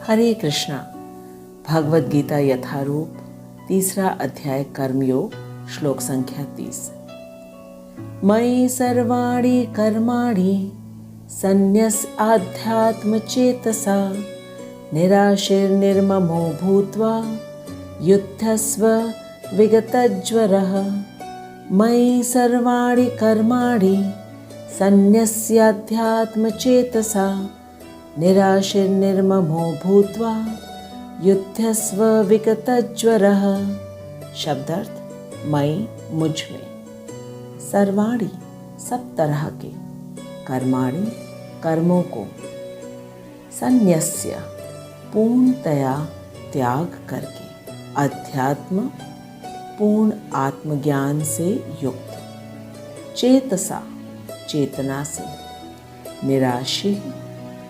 हरे कृष्णा। भगवद गीता यथारूप, तीसरा अध्याय कर्मयोग, श्लोक संख्या 30। मयि सर्वाणि कर्माणि सन्न्यस आध्यात्म चेतसा निराशीर्निर्ममो भूत्वा युद्धस्व विगतज्वरः। मयि सर्वाणि कर्माणि सन्न्यस्याध्यात्म चेतसा निराशीर्निर्ममो भूत्वा युद्धस्व विगतज्वरः। शब्दार्थ: मई मुझ में, सर्वाणि सब तरह के, कर्माणि कर्मों को, सन्न्यस्य पूर्णतया त्याग करके, अध्यात्म पूर्ण आत्मज्ञान से युक्त, चेतसा चेतना से, निराशी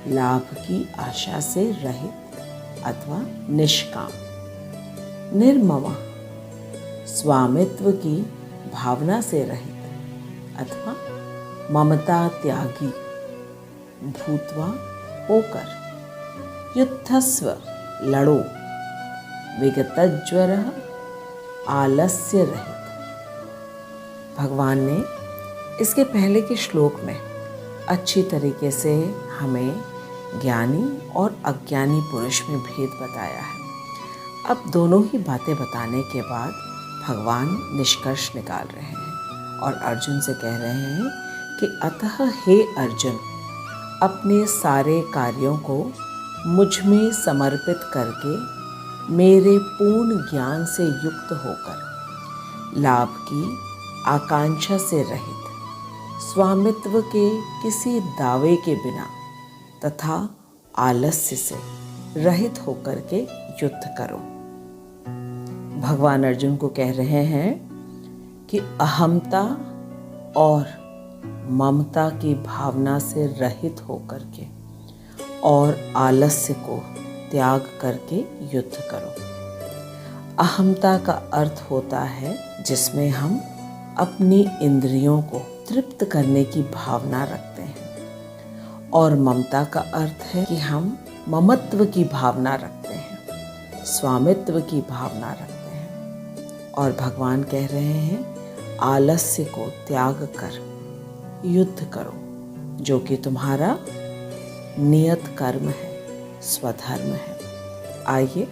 लाभ की आशा से रहित अथवा निष्काम, निर्मम स्वामित्व की भावना से रहित अथवा ममता त्यागी, भूत्वा होकर, युद्धस्व लड़ो, विगतज्वरः आलस्य रहित। भगवान ने इसके पहले के श्लोक में अच्छी तरीके से हमें ज्ञानी और अज्ञानी पुरुष में भेद बताया है। अब दोनों ही बातें बताने के बाद भगवान निष्कर्ष निकाल रहे हैं और अर्जुन से कह रहे हैं कि अतः हे अर्जुन, अपने सारे कार्यों को मुझ में समर्पित करके मेरे पूर्ण ज्ञान से युक्त होकर, लाभ की आकांक्षा से रहित, स्वामित्व के किसी दावे के बिना तथा आलस्य से रहित होकर के युद्ध करो। भगवान अर्जुन को कह रहे हैं कि अहमता और ममता की भावना से रहित होकर के और आलस्य को त्याग करके युद्ध करो। अहमता का अर्थ होता है जिसमें हम अपनी इंद्रियों को तृप्त करने की भावना रखते हैं, और ममता का अर्थ है कि हम ममत्व की भावना रखते हैं, स्वामित्व की भावना रखते हैं। और भगवान कह रहे हैं आलस्य को त्याग कर युद्ध करो, जो कि तुम्हारा नियत कर्म है, स्वधर्म है। आइए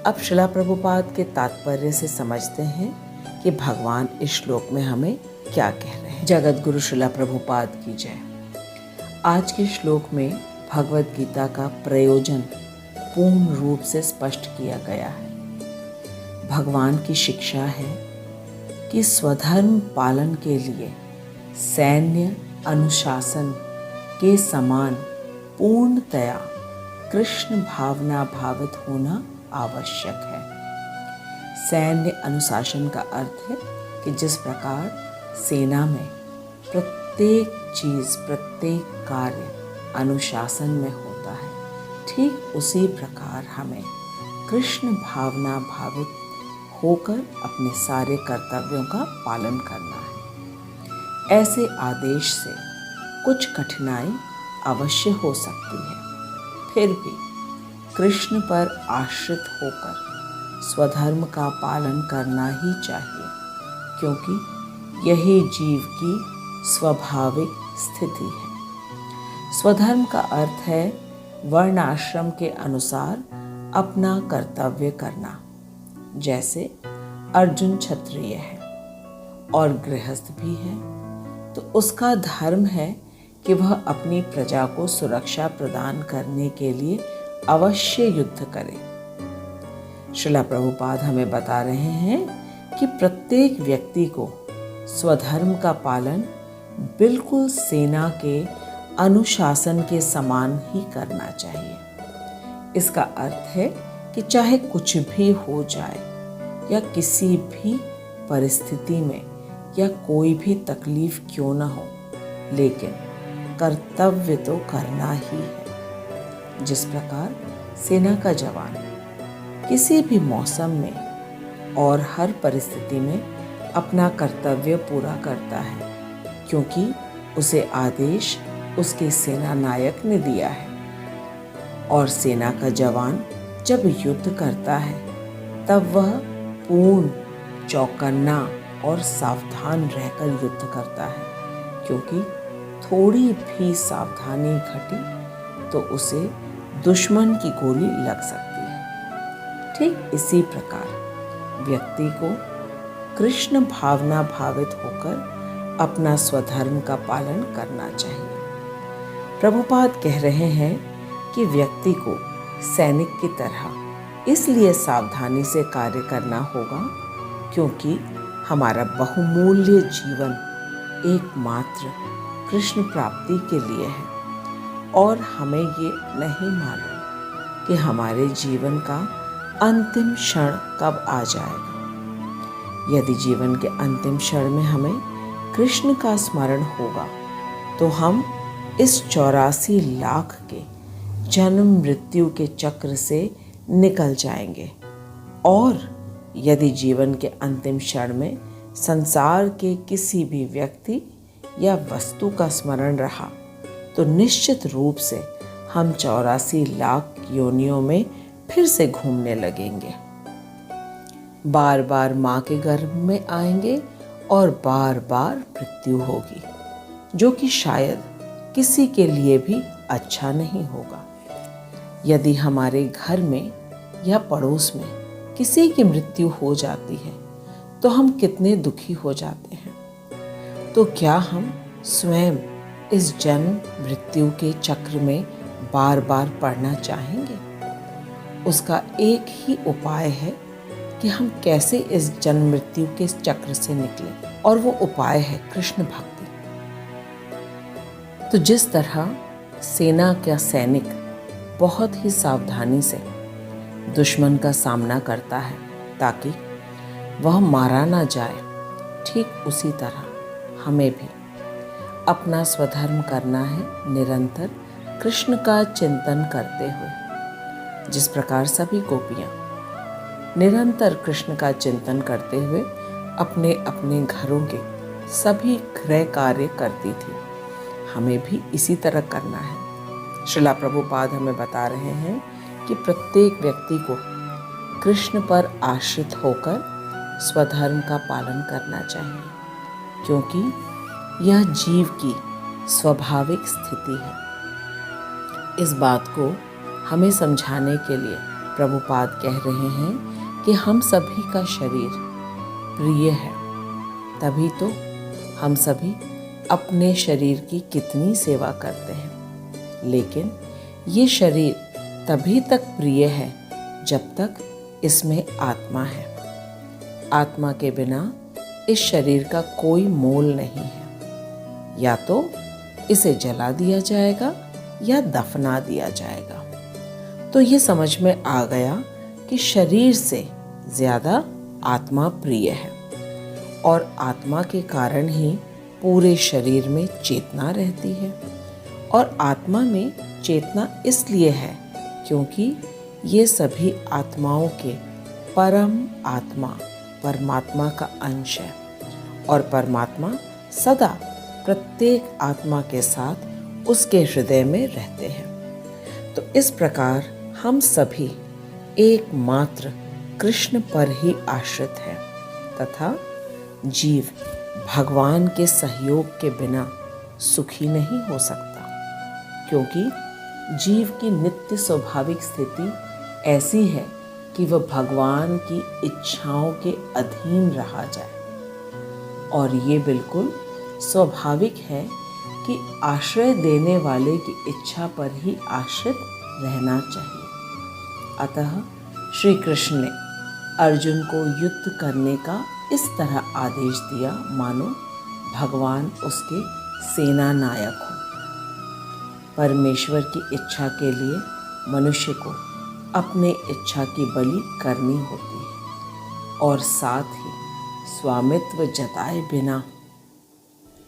अब श्रील प्रभुपाद के तात्पर्य से समझते हैं कि भगवान इस श्लोक में हमें क्या कह रहे हैं। जगत गुरु श्रील प्रभुपाद की जय। आज के श्लोक में भगवद गीता का प्रयोजन पूर्ण रूप से स्पष्ट किया गया है। भगवान की शिक्षा है कि स्वधर्म पालन के लिए सैन्य अनुशासन के समान पूर्णतया कृष्ण भावना भावित होना आवश्यक है। सैन्य अनुशासन का अर्थ है कि जिस प्रकार सेना में प्रत्येक चीज, प्रत्येक कार्य अनुशासन में होता है, ठीक उसी प्रकार हमें कृष्ण भावना भावित होकर अपने सारे कर्तव्यों का पालन करना है। ऐसे आदेश से कुछ कठिनाई अवश्य हो सकती है, फिर भी कृष्ण पर आश्रित होकर स्वधर्म का पालन करना ही चाहिए, क्योंकि यही जीव की स्वाभाविक स्थिति है। स्वधर्म का अर्थ है वर्ण आश्रम के अनुसार अपना कर्तव्य करना। जैसे अर्जुन क्षत्रिय है और गृहस्थ भी है, तो उसका धर्म है कि वह अपनी प्रजा को सुरक्षा प्रदान करने के लिए अवश्य युद्ध करे। श्रील प्रभुपाद हमें बता रहे हैं कि प्रत्येक व्यक्ति को स्वधर्म का पालन बिल्कुल सेना के अनुशासन के समान ही करना चाहिए। इसका अर्थ है कि चाहे कुछ भी हो जाए या किसी भी परिस्थिति में या कोई भी तकलीफ क्यों न हो, लेकिन कर्तव्य तो करना ही है। जिस प्रकार सेना का जवान किसी भी मौसम में और हर परिस्थिति में अपना कर्तव्य पूरा करता है, क्योंकि उसे आदेश उसके सेना नायक ने दिया है। और सेना का जवान जब युद्ध करता है तब वह पूर्ण चौकन्ना और सावधान रहकर युद्ध करता है, क्योंकि थोड़ी भी सावधानी घटी तो उसे दुश्मन की गोली लग सकती है। ठीक इसी प्रकार व्यक्ति को कृष्ण भावना भावित होकर अपना स्वधर्म का पालन करना चाहिए। प्रभुपाद कह रहे हैं कि व्यक्ति को सैनिक की तरह इसलिए सावधानी से कार्य करना होगा क्योंकि हमारा बहुमूल्य जीवन एकमात्र कृष्ण प्राप्ति के लिए है और हमें ये नहीं मालूम कि हमारे जीवन का अंतिम क्षण कब आ जाएगा। यदि जीवन के अंतिम क्षण में हमें कृष्ण का स्मरण होगा तो हम इस 84 लाख के जन्म मृत्यु के चक्र से निकल जाएंगे। और यदि जीवन के अंतिम क्षण में संसार के किसी भी व्यक्ति या वस्तु का स्मरण रहा तो निश्चित रूप से हम 84 लाख योनियों में फिर से घूमने लगेंगे, बार बार माँ के गर्भ में आएंगे और बार बार मृत्यु होगी, जो कि शायद किसी के लिए भी अच्छा नहीं होगा। यदि हमारे घर में या पड़ोस में किसी की मृत्यु हो जाती है तो हम कितने दुखी हो जाते हैं। तो क्या हम स्वयं इस जन्म मृत्यु के चक्र में बार बार पड़ना चाहेंगे? उसका एक ही उपाय है कि हम कैसे इस जन्म मृत्यु के चक्र से निकलें, और वो उपाय है कृष्ण भक्ति। तो जिस तरह सेना का सैनिक बहुत ही सावधानी से दुश्मन का सामना करता है ताकि वह मारा ना जाए, ठीक उसी तरह हमें भी अपना स्वधर्म करना है, निरंतर कृष्ण का चिंतन करते हुए। जिस प्रकार सभी गोपियाँ निरंतर कृष्ण का चिंतन करते हुए अपने अपने घरों के सभी गृह कार्य करती थी, हमें भी इसी तरह करना है। श्रीला प्रभुपाद हमें बता रहे हैं कि प्रत्येक व्यक्ति को कृष्ण पर आश्रित होकर स्वधर्म का पालन करना चाहिए, क्योंकि यह जीव की स्वाभाविक स्थिति है। इस बात को हमें समझाने के लिए प्रभुपाद कह रहे हैं कि हम सभी का शरीर प्रिय है, तभी तो हम सभी अपने शरीर की कितनी सेवा करते हैं। लेकिन ये शरीर तभी तक प्रिय है जब तक इसमें आत्मा है। आत्मा के बिना इस शरीर का कोई मोल नहीं है। या तो इसे जला दिया जाएगा या दफना दिया जाएगा। तो ये समझ में आ गया कि शरीर से ज़्यादा आत्मा प्रिय है, और आत्मा के कारण ही पूरे शरीर में चेतना रहती है। और आत्मा में चेतना इसलिए है क्योंकि ये सभी आत्माओं के परम आत्मा परमात्मा का अंश है, और परमात्मा सदा प्रत्येक आत्मा के साथ उसके हृदय में रहते हैं। तो इस प्रकार हम सभी एकमात्र कृष्ण पर ही आश्रित हैं, तथा जीव भगवान के सहयोग के बिना सुखी नहीं हो सकता, क्योंकि जीव की नित्य स्वाभाविक स्थिति ऐसी है कि वह भगवान की इच्छाओं के अधीन रहा जाए। और ये बिल्कुल स्वाभाविक है कि आश्रय देने वाले की इच्छा पर ही आश्रित रहना चाहिए। अतः श्री कृष्ण ने अर्जुन को युद्ध करने का इस तरह आदेश दिया मानो भगवान उसके सेना नायक हो। परमेश्वर की इच्छा के लिए मनुष्य को अपने इच्छा की बलि करनी होती है, और साथ ही स्वामित्व जताए बिना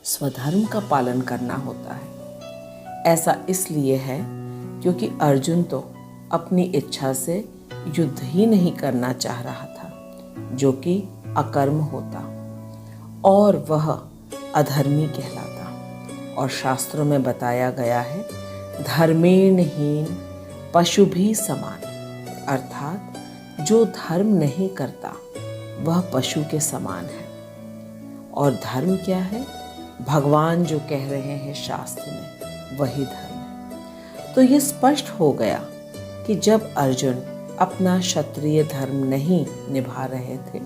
स्वधर्म का पालन करना होता है। ऐसा इसलिए है क्योंकि अर्जुन तो अपनी इच्छा से युद्ध ही नहीं करना चाह रहा था, जो कि अकर्म होता और वह अधर्मी कहलाता। और शास्त्रों में बताया गया है, धर्मेण हीन पशु भी समान, अर्थात जो धर्म नहीं करता वह पशु के समान है। और धर्म क्या है? भगवान जो कह रहे हैं शास्त्र में, वही धर्म है। तो ये स्पष्ट हो गया कि जब अर्जुन अपना क्षत्रिय धर्म नहीं निभा रहे थे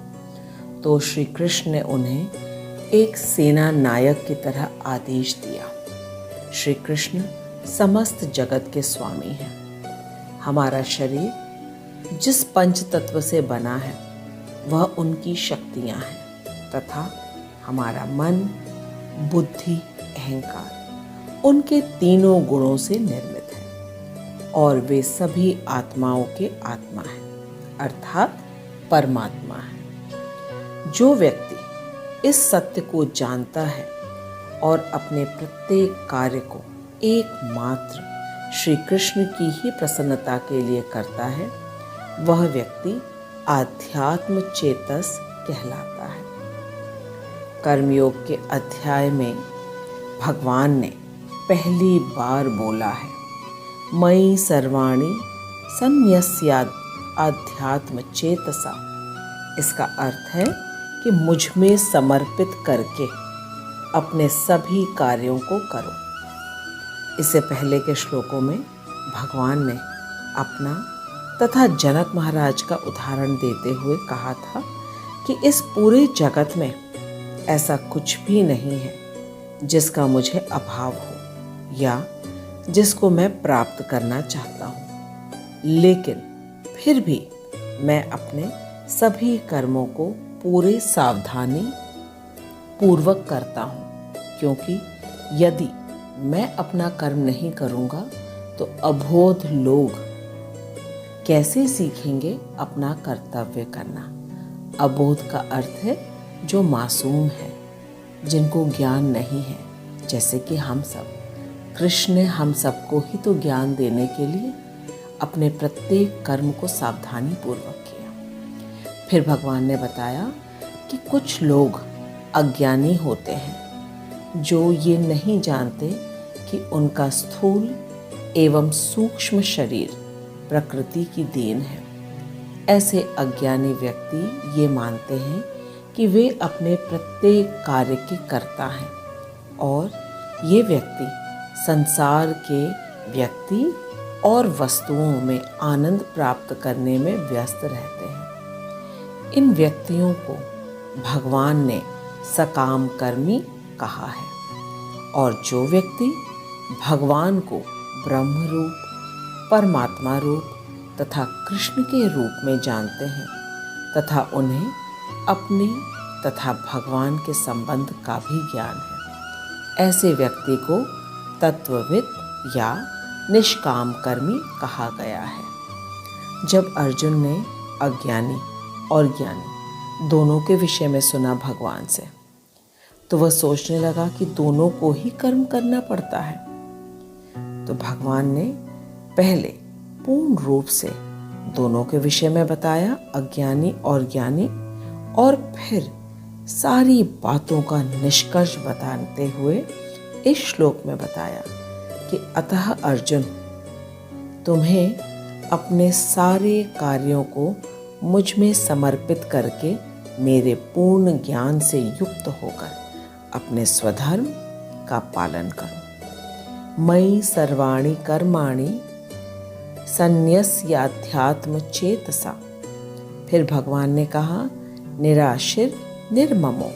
तो श्री कृष्ण ने उन्हें एक सेना नायक की तरह आदेश दिया। श्री कृष्ण समस्त जगत के स्वामी हैं। हमारा शरीर जिस पंच तत्व से बना है वह उनकी शक्तियां हैं तथा हमारा मन, बुद्धि, अहंकार उनके तीनों गुणों से निर्मित है और वे सभी आत्माओं के आत्मा हैं, अर्थात परमात्मा है। जो व्यक्ति इस सत्य को जानता है और अपने प्रत्येक कार्य को एकमात्र श्री कृष्ण की ही प्रसन्नता के लिए करता है, वह व्यक्ति आध्यात्म चेतस कहलाता है। कर्मयोग के अध्याय में भगवान ने पहली बार बोला है, मयि सर्वाणि संन्यस्याद आध्यात्म चेतसा। इसका अर्थ है कि मुझ में समर्पित करके अपने सभी कार्यों को करो। इससे पहले के श्लोकों में भगवान ने अपना तथा जनक महाराज का उदाहरण देते हुए कहा था कि इस पूरे जगत में ऐसा कुछ भी नहीं है जिसका मुझे अभाव हो या जिसको मैं प्राप्त करना चाहता हूँ, लेकिन फिर भी मैं अपने सभी कर्मों को पूरे सावधानी पूर्वक करता हूँ, क्योंकि यदि मैं अपना कर्म नहीं करूँगा तो अबोध लोग कैसे सीखेंगे अपना कर्तव्य करना। अबोध का अर्थ है जो मासूम है, जिनको ज्ञान नहीं है, जैसे कि हम सब। कृष्ण ने हम सबको ही तो ज्ञान देने के लिए अपने प्रत्येक कर्म को सावधानी पूर्वक किया। फिर भगवान ने बताया कि कुछ लोग अज्ञानी होते हैं जो ये नहीं जानते कि उनका स्थूल एवं सूक्ष्म शरीर प्रकृति की देन है। ऐसे अज्ञानी व्यक्ति ये मानते हैं कि वे अपने प्रत्येक कार्य के कर्ता हैं और ये व्यक्ति संसार के व्यक्ति और वस्तुओं में आनंद प्राप्त करने में व्यस्त रहते हैं। इन व्यक्तियों को भगवान ने सकाम कर्मी कहा है और जो व्यक्ति भगवान को ब्रह्म रूप, परमात्मा रूप तथा कृष्ण के रूप में जानते हैं तथा उन्हें अपने तथा भगवान के संबंध का भी ज्ञान है, ऐसे व्यक्ति को तत्वविद या निष्काम कर्मी कहा गया है। जब अर्जुन ने अज्ञानी और ज्ञानी दोनों के विषय में सुना भगवान से, तो वह सोचने लगा कि दोनों को ही कर्म करना पड़ता है। तो भगवान ने पहले पूर्ण रूप से दोनों के विषय में बताया, अज्ञानी और ज्ञानी, और फिर सारी बातों का निष्कर्ष बताते हुए इस श्लोक में बताया कि अतः अर्जुन, तुम्हें अपने सारे कार्यों को मुझ में समर्पित करके मेरे पूर्ण ज्ञान से युक्त होकर अपने स्वधर्म का पालन करो। मयि सर्वाणि कर्माणि संन्यस्याध्यात्म चेतसा। फिर भगवान ने कहा, निराशिर निर्ममो।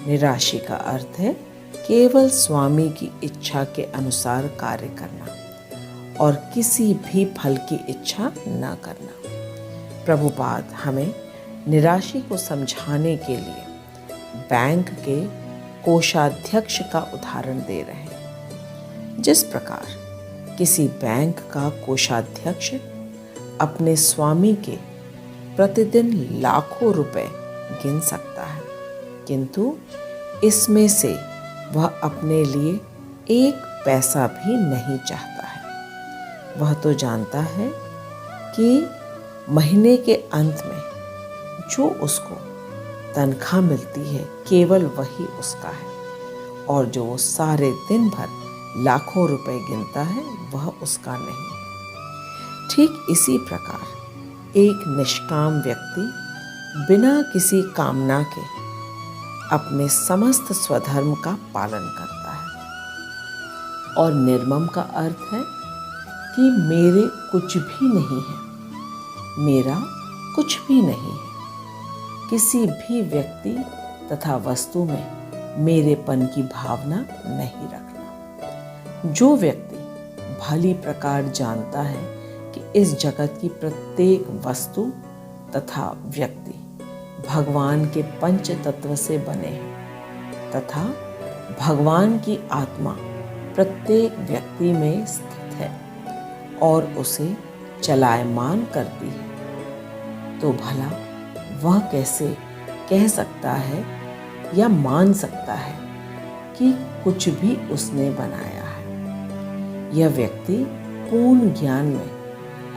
निराशी का अर्थ है केवल स्वामी की इच्छा के अनुसार कार्य करना और किसी भी फल की इच्छा न करना। प्रभुपाद हमें निराशी को समझाने के लिए बैंक के कोषाध्यक्ष का उदाहरण दे रहे हैं। जिस प्रकार किसी बैंक का कोषाध्यक्ष अपने स्वामी के प्रतिदिन लाखों रुपए गिन सकता है, किंतु इसमें से वह अपने लिए एक पैसा भी नहीं चाहता है। वह तो जानता है कि महीने के अंत में जो उसको तनख्वाह मिलती है केवल वही उसका है और जो वो सारे दिन भर लाखों रुपए गिनता है वह उसका नहीं है। ठीक इसी प्रकार एक निष्काम व्यक्ति बिना किसी कामना के अपने समस्त स्वधर्म का पालन करता है। और निर्मम का अर्थ है कि मेरे कुछ भी नहीं है, मेरा कुछ भी नहीं है। किसी भी व्यक्ति तथा वस्तु में मेरेपन की भावना नहीं रखना। जो व्यक्ति भली प्रकार जानता है कि इस जगत की प्रत्येक वस्तु तथा व्यक्ति भगवान के पंच तत्व से बने हैं तथा भगवान की आत्मा प्रत्येक व्यक्ति में स्थित है और उसे चलायमान करती है, तो भला वह कैसे कह सकता है या मान सकता है कि कुछ भी उसने बनाया है। यह व्यक्ति पूर्ण ज्ञान में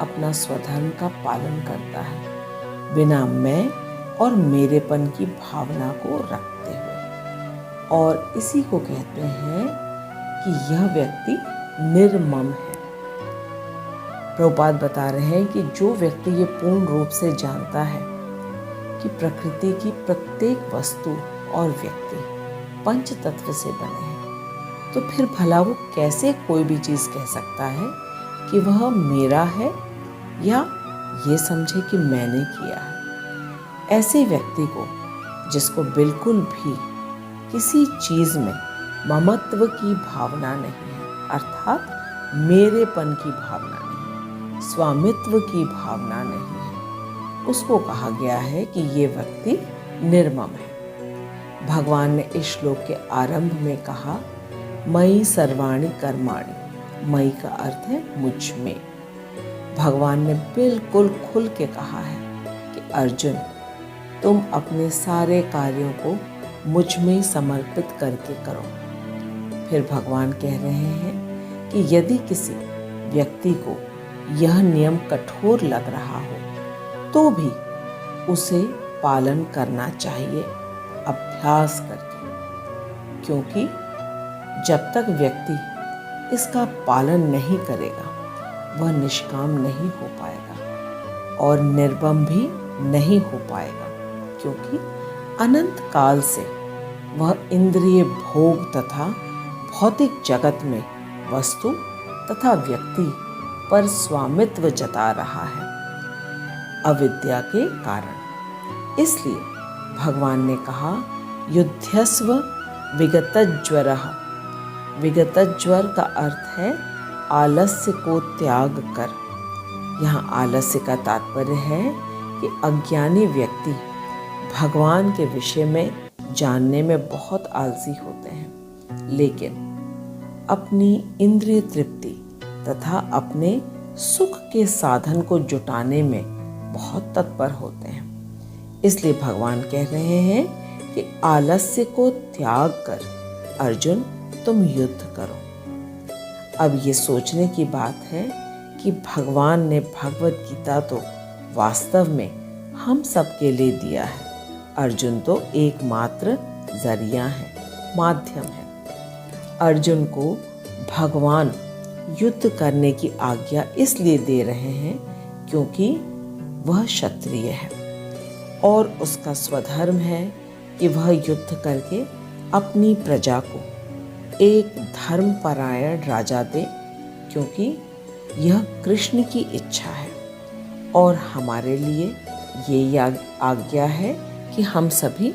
अपना स्वधर्म का पालन करता है, बिना मैं और मेरेपन की भावना को रखते हुए। और इसी को कहते हैं कि यह व्यक्ति निर्मम है। प्रभुपाद बता रहे हैं कि जो व्यक्ति ये पूर्ण रूप से जानता है कि प्रकृति की प्रत्येक वस्तु और व्यक्ति पंच तत्व से बने हैं, तो फिर भला वो कैसे कोई भी चीज़ कह सकता है कि वह मेरा है या ये समझे कि मैंने किया है। ऐसे व्यक्ति को, जिसको बिल्कुल भी किसी चीज़ में ममत्व की भावना नहीं है, अर्थात मेरेपन की भावना नहीं है, स्वामित्व की भावना नहीं है, उसको कहा गया है कि ये व्यक्ति निर्मम है। भगवान ने इस श्लोक के आरंभ में कहा, मयि सर्वाणि कर्माणि। मयि का अर्थ है मुझ में। भगवान ने बिल्कुल खुल के कहा है कि अर्जुन, तुम अपने सारे कार्यों को मुझ में समर्पित करके करो। फिर भगवान कह रहे हैं कि यदि किसी व्यक्ति को यह नियम कठोर लग रहा हो तो भी उसे पालन करना चाहिए अभ्यास करके, क्योंकि जब तक व्यक्ति इसका पालन नहीं करेगा वह निष्काम नहीं हो पाएगा और निर्मम भी नहीं हो पाएगा, क्योंकि अनंत काल से वह इंद्रिय भोग तथा भौतिक जगत में वस्तु तथा व्यक्ति पर स्वामित्व जता रहा है अविद्या के कारण। इसलिए भगवान ने कहा, युध्यस्व विगतज्वरः। विगतज्वर का अर्थ है आलस्य को त्याग कर। यहाँ आलस्य का तात्पर्य है कि अज्ञानी व्यक्ति भगवान के विषय में जानने में बहुत आलसी होते हैं, लेकिन अपनी इंद्रिय तृप्ति तथा अपने सुख के साधन को जुटाने में बहुत तत्पर होते हैं। इसलिए भगवान कह रहे हैं कि आलस्य को त्याग कर अर्जुन तुम युद्ध करो। अब ये सोचने की बात है कि भगवान ने भगवत गीता तो वास्तव में हम सबके लिए दिया है, अर्जुन तो एकमात्र जरिया है, माध्यम है। अर्जुन को भगवान युद्ध करने की आज्ञा इसलिए दे रहे हैं क्योंकि वह क्षत्रिय है और उसका स्वधर्म है कि वह युद्ध करके अपनी प्रजा को एक धर्मपरायण राजा दे, क्योंकि यह कृष्ण की इच्छा है। और हमारे लिए ये आज्ञा है कि हम सभी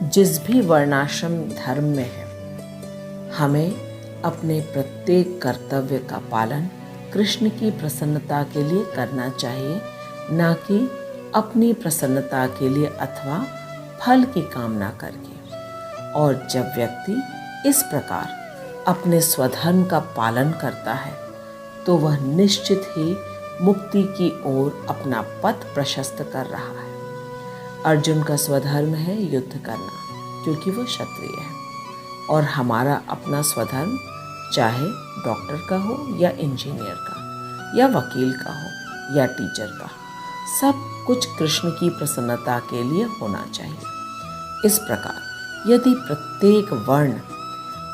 जिस भी वर्णाश्रम धर्म में हैं, हमें अपने प्रत्येक कर्तव्य का पालन कृष्ण की प्रसन्नता के लिए करना चाहिए, ना कि अपनी प्रसन्नता के लिए अथवा फल की कामना करके। और जब व्यक्ति इस प्रकार अपने स्वधर्म का पालन करता है तो वह निश्चित ही मुक्ति की ओर अपना पथ प्रशस्त कर रहा है। अर्जुन का स्वधर्म है युद्ध करना, क्योंकि वह क्षत्रिय है, और हमारा अपना स्वधर्म चाहे डॉक्टर का हो या इंजीनियर का या वकील का हो या टीचर का, सब कुछ कृष्ण की प्रसन्नता के लिए होना चाहिए। इस प्रकार यदि प्रत्येक वर्ण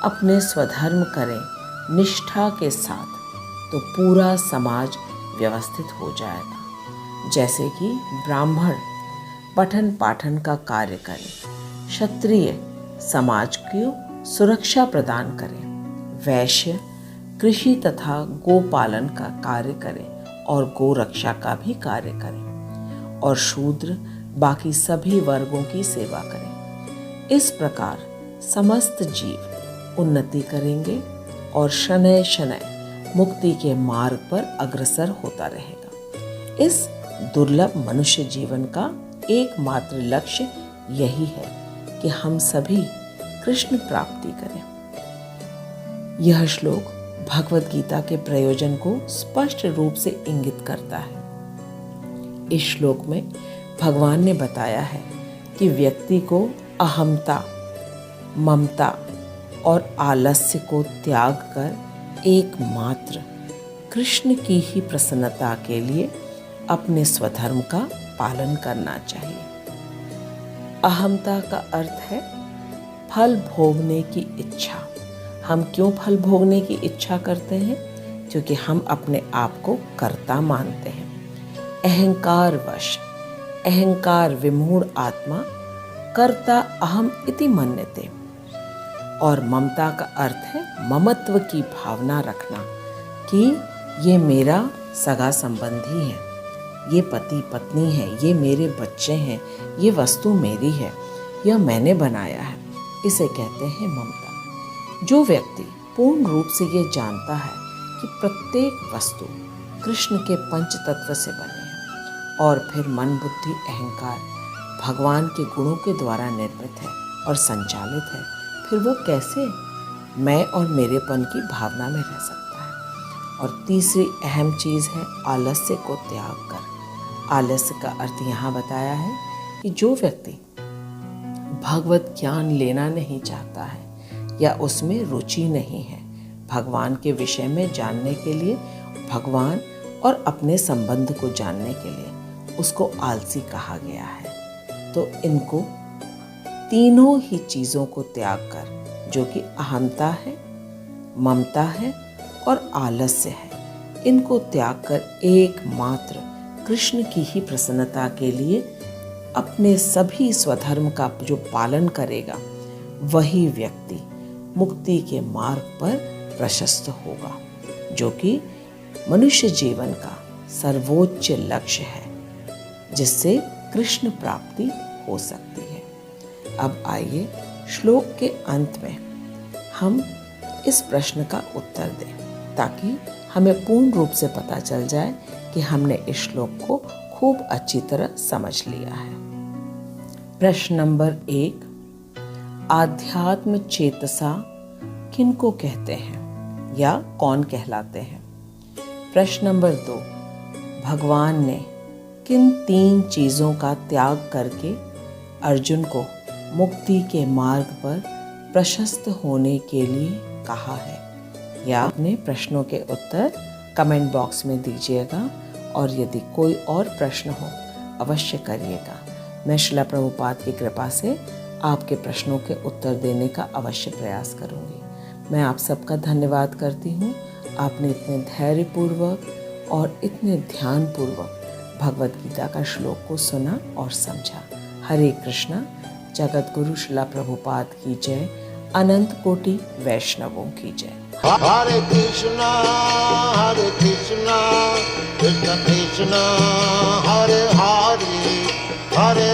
अपने स्वधर्म करें निष्ठा के साथ, तो पूरा समाज व्यवस्थित हो जाएगा। जैसे कि ब्राह्मण पठन पाठन का कार्य करें, क्षत्रिय समाज को सुरक्षा प्रदान करें, वैश्य कृषि तथा गोपालन का कार्य करें और गो रक्षा का भी कार्य करें, और शूद्र बाकी सभी वर्गों की सेवा करें। इस प्रकार समस्त जीव उन्नति करेंगे और शनय शनय मुक्ति के मार्ग पर अग्रसर होता रहेगा। इस दुर्लभ मनुष्य जीवन का एकमात्र लक्ष्य यही है कि हम सभी कृष्ण प्राप्ति करें। यह श्लोक भगवत गीता के प्रयोजन को स्पष्ट रूप से इंगित करता है। इस श्लोक में भगवान ने बताया है कि व्यक्ति को अहमता, ममता और आलस्य को त्याग कर एकमात्र कृष्ण की ही प्रसन्नता के लिए अपने स्वधर्म का पालन करना चाहिए। अहमता का अर्थ है फल भोगने की इच्छा। हम क्यों फल भोगने की इच्छा करते हैं? क्योंकि हम अपने आप को कर्ता मानते हैं। अहंकार वश, अहंकार विमूढ़ आत्मा कर्ता अहम इति मन्यते। और ममता का अर्थ है ममत्व की भावना रखना कि ये मेरा सगा संबंधी है, ये पति पत्नी है, ये मेरे बच्चे हैं, ये वस्तु मेरी है, यह मैंने बनाया है। इसे कहते हैं ममता। जो व्यक्ति पूर्ण रूप से ये जानता है कि प्रत्येक वस्तु कृष्ण के पंच तत्व से बने है और फिर मन बुद्धि अहंकार भगवान के गुणों के द्वारा निर्मित है और संचालित है, फिर वो कैसे मैं और मेरेपन की भावना में रह सकता है। और तीसरी अहम चीज़ है आलस्य को त्याग कर। आलस्य का अर्थ यहाँ बताया है कि जो व्यक्ति भगवत ज्ञान लेना नहीं चाहता है या उसमें रुचि नहीं है, भगवान के विषय में जानने के लिए, भगवान और अपने संबंध को जानने के लिए, उसको आलसी कहा गया है। तो इनको तीनों ही चीज़ों को त्याग कर, जो कि अहमता है, ममता है और आलस्य है, इनको त्याग कर एकमात्र कृष्ण की ही प्रसन्नता के लिए अपने सभी स्वधर्म का जो पालन करेगा, वही व्यक्ति मुक्ति के मार्ग पर प्रशस्त होगा, जो कि मनुष्य जीवन का सर्वोच्च लक्ष्य है, जिससे कृष्ण प्राप्ति हो सकती है। अब आइए श्लोक के अंत में हम इस प्रश्न का उत्तर दें, ताकि हमें पूर्ण रूप से पता चल जाए कि हमने इस श्लोक को खूब अच्छी तरह समझ लिया है। प्रश्न नंबर 1, आध्यात्म चेतसा किनको कहते हैं या कौन कहलाते हैं? प्रश्न नंबर 2, भगवान ने किन 3 चीज़ों का त्याग करके अर्जुन को मुक्ति के मार्ग पर प्रशस्त होने के लिए कहा है? या अपने प्रश्नों के उत्तर कमेंट बॉक्स में दीजिएगा, और यदि कोई और प्रश्न हो अवश्य करिएगा। मैं श्रील प्रभुपाद की कृपा से आपके प्रश्नों के उत्तर देने का अवश्य प्रयास करूंगी। मैं आप सबका धन्यवाद करती हूँ। आपने इतने धैर्यपूर्वक और इतने ध्यानपूर्वक भगवत गीता का श्लोक को सुना और समझा। हरे कृष्णा। जगत गुरु श्रील प्रभुपाद की जय। अनंत कोटि वैष्णवों की जय। हरे कृष्णा कृष्ण कृष्ण हरे हरे हरे